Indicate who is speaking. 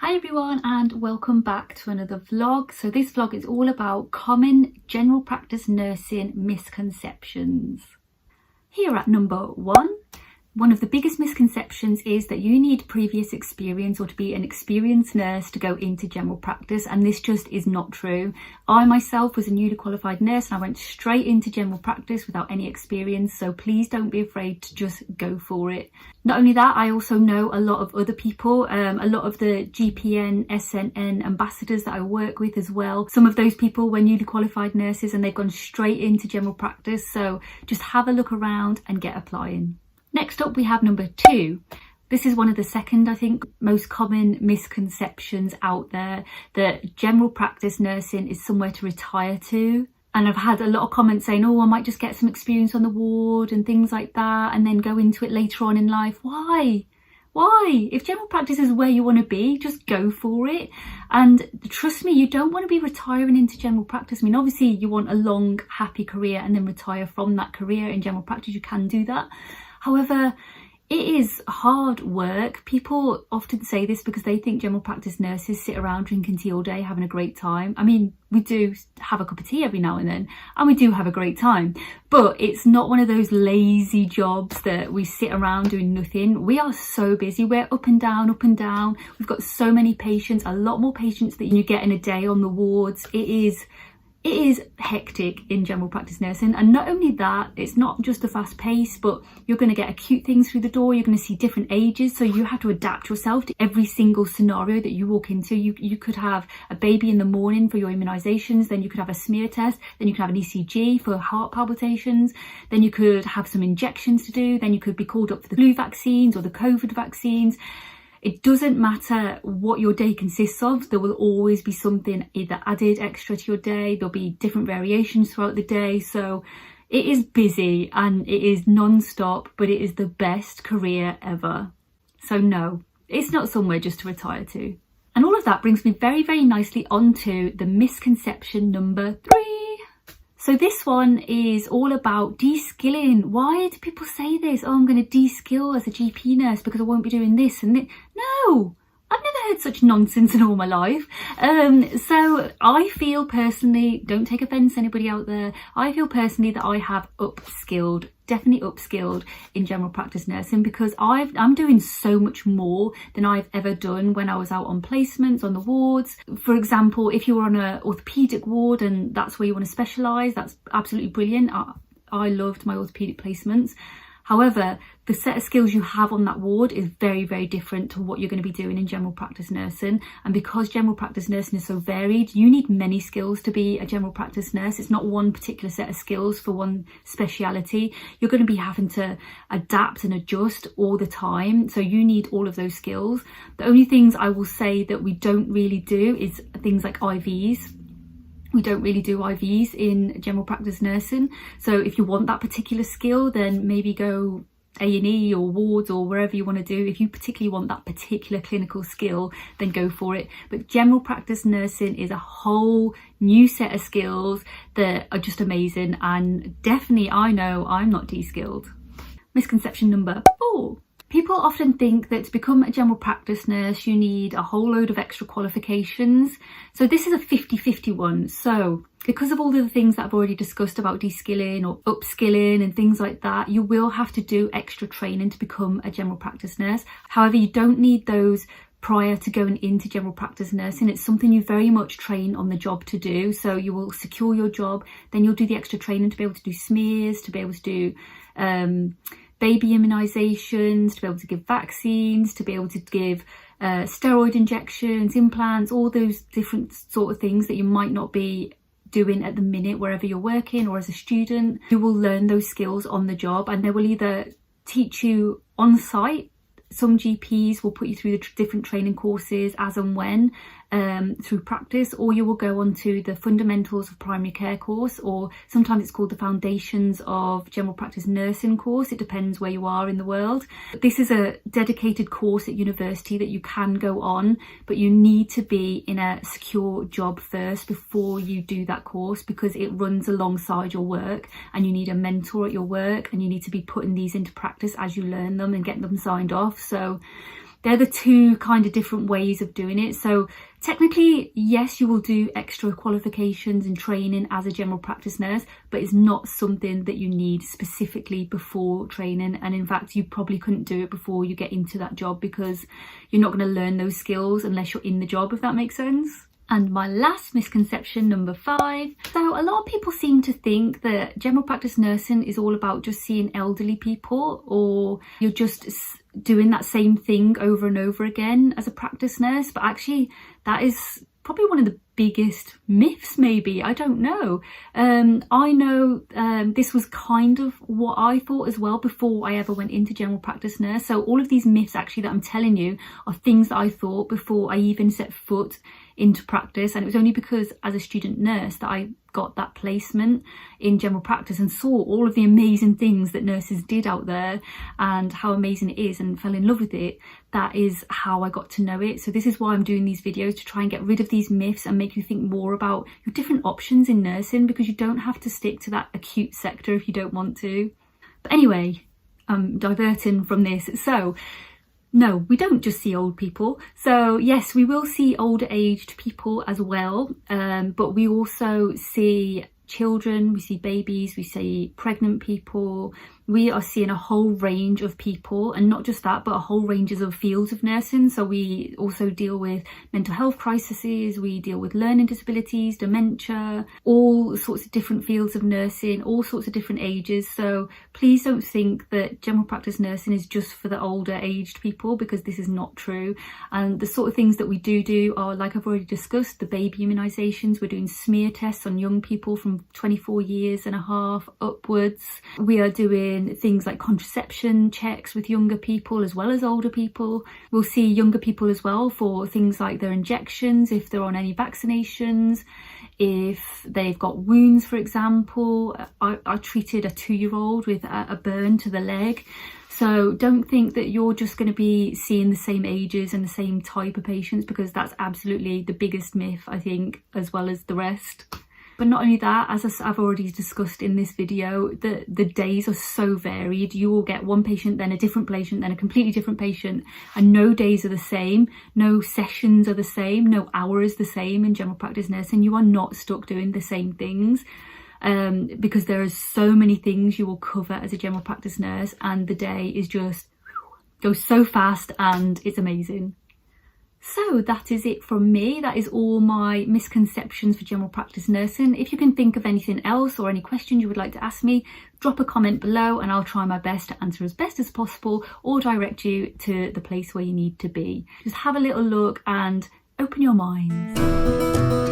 Speaker 1: Hi everyone and welcome back to another vlog. So this vlog is all about common general practice nursing misconceptions. Here at number one of the biggest misconceptions is that you need previous experience or to be an experienced nurse to go into general practice, and this just is not true. I myself was a newly qualified nurse and I went straight into general practice without any experience, so please don't be afraid to just go for it. Not only that, I also know a lot of other people, a lot of the GPN, SNN ambassadors that I work with as well. Some of those people were newly qualified nurses and they've gone straight into general practice, so just have a look around and get applying. Next up we have number 2. This is one of the second, I think, most common misconceptions out there, that general practice nursing is somewhere to retire to. And I've had a lot of comments saying, oh, I might just get some experience on the ward and things like that and then go into it later on in life. Why? Why? If general practice is where you want to be, just go for it. And trust me, you don't want to be retiring into general practice. I mean, obviously you want a long, happy career and then retire from that career in general practice. You can do that. However, it is hard work. People often say this because they think general practice nurses sit around drinking tea all day, having a great time. I mean, we do have a cup of tea every now and then, and we do have a great time. But it's not one of those lazy jobs that we sit around doing nothing. We are so busy. We're up and down, up and down. We've got so many patients, a lot more patients than you get in a day on the wards. It is hectic in general practice nursing, and not only that, it's not just the fast pace, but you're going to get acute things through the door. You're going to see different ages, so you have to adapt yourself to every single scenario that you walk into. You could have a baby in the morning for your immunisations, then you could have a smear test, then you could have an ECG for heart palpitations, then you could have some injections to do, then you could be called up for the flu vaccines or the COVID vaccines. It doesn't matter what your day consists of, there will always be something either added extra to your day. There'll be different variations throughout the day. So it is busy and it is non-stop, but it is the best career ever. So no, it's not somewhere just to retire to. And all of that brings me very, very nicely onto the misconception number 3. So this one is all about de-skilling. Why do people say this? Oh, I'm going to de-skill as a GP nurse because I won't be doing this and this. No, I've never heard such nonsense in all my life. So I feel personally, don't take offence anybody out there, I feel personally that I have upskilled, definitely upskilled in general practice nursing, because I'm doing so much more than I've ever done when I was out on placements on the wards. For example, if you're on an orthopaedic ward and that's where you want to specialise, that's absolutely brilliant. I loved my orthopaedic placements. However, the set of skills you have on that ward is very, very different to what you're going to be doing in general practice nursing. And because general practice nursing is so varied, you need many skills to be a general practice nurse. It's not one particular set of skills for one speciality. You're going to be having to adapt and adjust all the time. So you need all of those skills. The only things I will say that we don't really do is things like IVs. We don't really do IVs in general practice nursing. So if you want that particular skill, then maybe go A&E or wards or wherever you want to do. If you particularly want that particular clinical skill, then go for it. But general practice nursing is a whole new set of skills that are just amazing. And definitely, I know I'm not de-skilled. Misconception number 4. People often think that to become a general practice nurse, you need a whole load of extra qualifications. So this is a 50-50 one. So because of all of the things that I've already discussed about de-skilling or upskilling and things like that, you will have to do extra training to become a general practice nurse. However, you don't need those prior to going into general practice nursing. It's something you very much train on the job to do. So you will secure your job, then you'll do the extra training to be able to do smears, to be able to do baby immunisations, to be able to give vaccines, to be able to give steroid injections, implants, all those different sort of things that you might not be doing at the minute wherever you're working or as a student. You will learn those skills on the job, and they will either teach you on site. Some GPs will put you through the different training courses as and when through practice, or you will go on to the fundamentals of primary care course, or sometimes it's called the foundations of general practice nursing course. It depends where you are in the world. This is a dedicated course at university that you can go on, but you need to be in a secure job first before you do that course, because it runs alongside your work and you need a mentor at your work, and you need to be putting these into practice as you learn them and get them signed off. So they're the two kind of different ways of doing it. So technically, yes, you will do extra qualifications and training as a general practice nurse, but it's not something that you need specifically before training. And in fact, you probably couldn't do it before you get into that job, because you're not going to learn those skills unless you're in the job, if that makes sense. And my last misconception, number 5. So a lot of people seem to think that general practice nursing is all about just seeing elderly people, or you're just doing that same thing over and over again as a practice nurse. But actually, that is probably one of the biggest myths, maybe. I don't know. I know this was kind of what I thought as well before I ever went into general practice nurse. So all of these myths actually that I'm telling you are things that I thought before I even set foot into practice. And it was only because as a student nurse that I got that placement in general practice and saw all of the amazing things that nurses did out there and how amazing it is, and fell in love with it. That is how I got to know it. So this is why I'm doing these videos, to try and get rid of these myths and make you think more about your different options in nursing, because you don't have to stick to that acute sector if you don't want to. But anyway, I'm diverting from this. So no, we don't just see old people. So yes, we will see older aged people as well, but we also see children, we see babies, we see pregnant people. We are seeing a whole range of people, and not just that, but a whole ranges of fields of nursing. So we also deal with mental health crises, we deal with learning disabilities, dementia, all sorts of different fields of nursing, all sorts of different ages. So please don't think that general practice nursing is just for the older aged people, because this is not true. And the sort of things that we do are, like I've already discussed, the baby immunisations. We're doing smear tests on young people from 24 years and a half upwards. We are doing things like contraception checks with younger people as well as older people. We'll see younger people as well for things like their injections, if they're on any vaccinations, if they've got wounds, for example. I treated a 2-year-old with a burn to the leg. So don't think that you're just going to be seeing the same ages and the same type of patients, because that's absolutely the biggest myth, I think, as well as the rest. But not only that, as I've already discussed in this video, the days are so varied. You will get one patient, then a different patient, then a completely different patient, and no days are the same, no sessions are the same, no hour is the same in general practice nursing. You are not stuck doing the same things, because there are so many things you will cover as a general practice nurse, and the day is just goes so fast and it's amazing. So that is it from me. That is all my misconceptions for general practice nursing. If you can think of anything else or any questions you would like to ask me, drop a comment below and I'll try my best to answer as best as possible, or direct you to the place where you need to be. Just have a little look and open your minds.